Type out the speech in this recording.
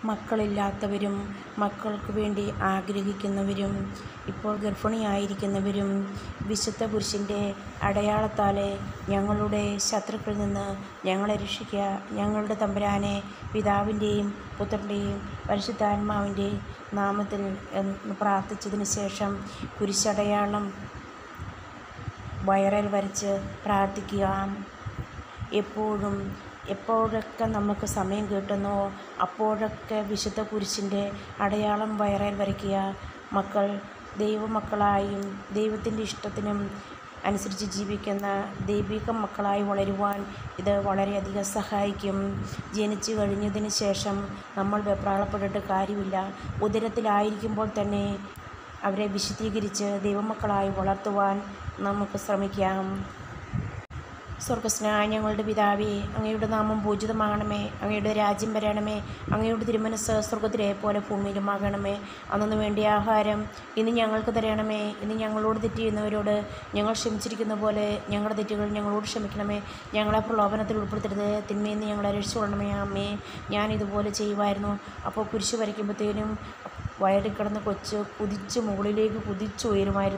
മക്കളില്ലാത്തവരും മക്കൾക്ക് വേണ്ടി ആഗ്രഹിക്കുന്നവരും ഇപ്പോൾ ഗർഭിണിയായിരിക്കുന്നവരും വിശുദ്ധ കുരിശിൻ്റെ അടയാളത്താലെ ഞങ്ങളുടെ ശത്രുക്കളിൽ നിന്ന് ഞങ്ങളെ രക്ഷിക്കുക. ഞങ്ങളുടെ തമ്പുരാനെ, പിതാവിൻ്റെയും പുത്രൻ്റെയും പരിശുദ്ധാത്മാവിൻ്റെയും നാമത്തിൽ എന്ന് പ്രാർത്ഥിച്ചതിന് ശേഷം കുരിശടയാളം വയറിൽ വരച്ച് പ്രാർത്ഥിക്കുക. എപ്പോഴൊക്കെ നമുക്ക് സമയം കിട്ടുന്നോ അപ്പോഴൊക്കെ വിശുദ്ധ കുരിശിൻ്റെ അടയാളം വയറിൽ വരയ്ക്കുക. മക്കൾ ദൈവമക്കളായും ദൈവത്തിൻ്റെ ഇഷ്ടത്തിനും അനുസരിച്ച് ജീവിക്കുന്ന ദൈവിക മക്കളായി വളരുവാൻ ഇത് വളരെയധികം സഹായിക്കും. ജനിച്ചു കഴിഞ്ഞതിന് ശേഷം നമ്മൾ വെപ്രാളപ്പെട്ടിട്ട് കാര്യമില്ല. ഉദരത്തിലായിരിക്കുമ്പോൾ തന്നെ അവരെ വിശുദ്ധീകരിച്ച് ദൈവമക്കളായി വളർത്തുവാൻ നമുക്ക് ശ്രമിക്കാം. സ്വർഗസ്നായ ഞങ്ങളുടെ പിതാവേ, അങ്ങയുടെ നാമം പൂജിതമാകണമേ. അങ്ങയുടെ രാജ്യം വരണമേ. അങ്ങയുടെ തിരുമനസ്സ് സ്വർഗത്തിലെ പോലെ ഭൂമിയിലുമാകണമേ. അന്നു വേണ്ടിയ ആഹാരം ഇന്ന് ഞങ്ങൾക്ക് തരണമേ. ഇന്ന് ഞങ്ങളോട് തെറ്റ് ചെയ്യുന്നവരോട് ഞങ്ങൾ ക്ഷമിച്ചിരിക്കുന്ന പോലെ ഞങ്ങളുടെ തെറ്റുകൾ ഞങ്ങളോട് ക്ഷമിക്കണമേ. ഞങ്ങളെ പ്രലോഭനത്തിൽ ഉൾപ്പെടുത്തരുത്, തിന്മയിൽ നിന്ന് ഞങ്ങളെ രക്ഷിച്ചുകൊള്ളണമേ. അമ്മേ, ഞാനിതുപോലെ ചെയ്യുമായിരുന്നു. അപ്പോൾ കുരിശ് വരയ്ക്കുമ്പോഴത്തേനും വയറിൽ കിടന്ന് കൊച്ച് കുതിച്ച് മുകളിലേക്ക് കുതിച്ചുയരുമായിരുന്നു.